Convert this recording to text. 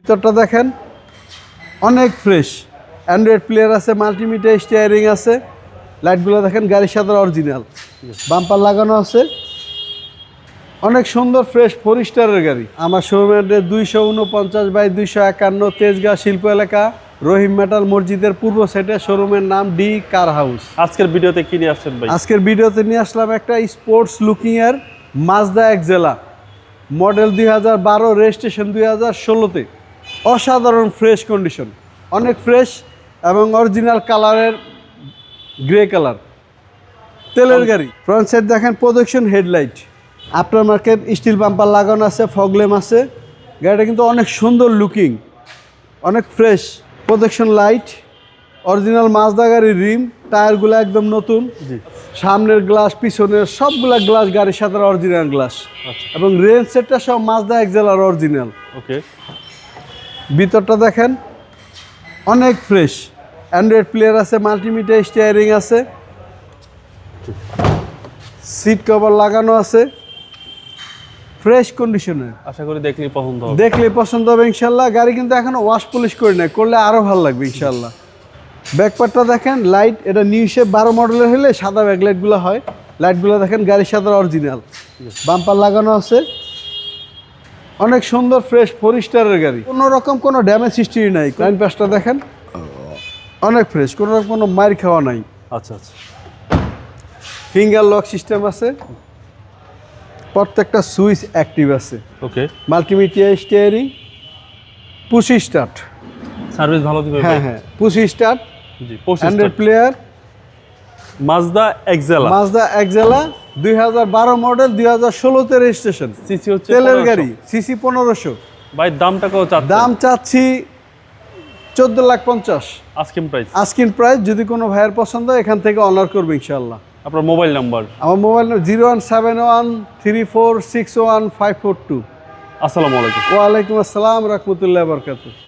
ভিতরটা দেখেন অনেক ফ্রেশ। অ্যান্ড্রয়েড প্লেয়ার আছে, মাল্টিমিডিয়া স্টিয়ারিং আছে, লাইটগুলো দেখেন গাড়ির সাথে অরিজিনাল, বাম্পার লাগানো আছে, অনেক সুন্দর ফ্রেশ 4 স্টারের গাড়ি। আমার শোরুমের 249/251 তেজগাঁ শিল্প এলাকা, রহিম মেটাল মসজিদের পূর্ব সাইডে শোরুমের নাম ডি কার হাউস। আজকের ভিডিওতে কি নিয়ে আসছেন ভাই? আজকের ভিডিওতে নিয়ে আসলাম একটা স্পোর্টস লুকিং এর মাজদা এক্সেলা মডেল 2012, রেজিস্ট্রেশন 2016-তে। অসাধারণ ফ্রেশ কন্ডিশন, অনেক ফ্রেশ এবং অরিজিনাল কালারের গ্রে কালার, তেলের গাড়ি। ফ্রন্ট সাইড দেখেন projection headlight, after market still bumper লাগানো আছে, ফগলেম আছে। গাড়িটা কিন্তু অনেক সুন্দর লুকিং, অনেক fresh. Projection light, original Mazda গাড়ির রিম, টায়ারগুলো একদম নতুন, সামনের গ্লাস পিছনের সবগুলা গ্লাস গাড়ির সাথে অরিজিনাল গ্লাস, এবং রেঞ্জ সেটটা সব মাজদা এক্সেলার অরিজিনাল। ওকে, ভিতরটা দেখেন অনেক ফ্রেশ। অ্যান্ড্রয়েড প্লেয়ার আছে, মাল্টিমিডিয়া স্টিয়ারিং আছে, সিট কভার লাগানো আছে, ফ্রেশ কন্ডিশনে। আশা করি দেখলেই পছন্দ হবে। দেখলে পছন্দ হবে ইনশাল্লাহ। গাড়ি কিন্তু এখনো ওয়াশ পলিশ করে নেয়, করলে আরও ভালো লাগবে ইনশাল্লাহ। ব্যাকপার্টটা দেখেন, লাইট এটা নিউ শেপ 12 মডেলের হলে সাদা ব্যাকলাইটগুলো হয়, লাইটগুলো দেখেন গাড়ির সাথে অরিজিনাল, বাম্পার লাগানো আছে, অনেক সুন্দর ফ্রেশ 4 স্টারের গাড়ি। কোনো রকম কোনো ড্যামেজ হিস্ট্রি নাই। লাইন পাশটা দেখেন অনেক ফ্রেশ, কোনো রকম কোনো মার খাওয়া নাই। আচ্ছা আচ্ছা, ফিঙ্গার লক সিস্টেম আছে, প্রত্যেকটা সুইচ অ্যাক্টিভ আছে। Okay, multimedia steering, push start. Service ভালো দিবে? হ্যাঁ, পুশ স্টার্ট, জি। Android player, Mazda Axela. Mazda Axela 2012 model, 2016-তে রেজিস্ট্রেশন, সিসি হচ্ছে তেলের 1500 গাড়ি, সিসি 1500। ভাই দামটা কত চাচ্ছেন? দাম চাচ্ছি 14,50,000 আস্কিং প্রাইস। Asking price. যদি কোনো ভাইয়ের পছন্দ হয় এখান থেকে অনার করবে ইনশাআল্লাহ। আপনার মোবাইল নাম্বার? আমার মোবাইল 01713461542। আসসালামু আলাইকুম। ওয়ালাইকুম আসসালাম রহমতুল্লাহ বরকাতুহ।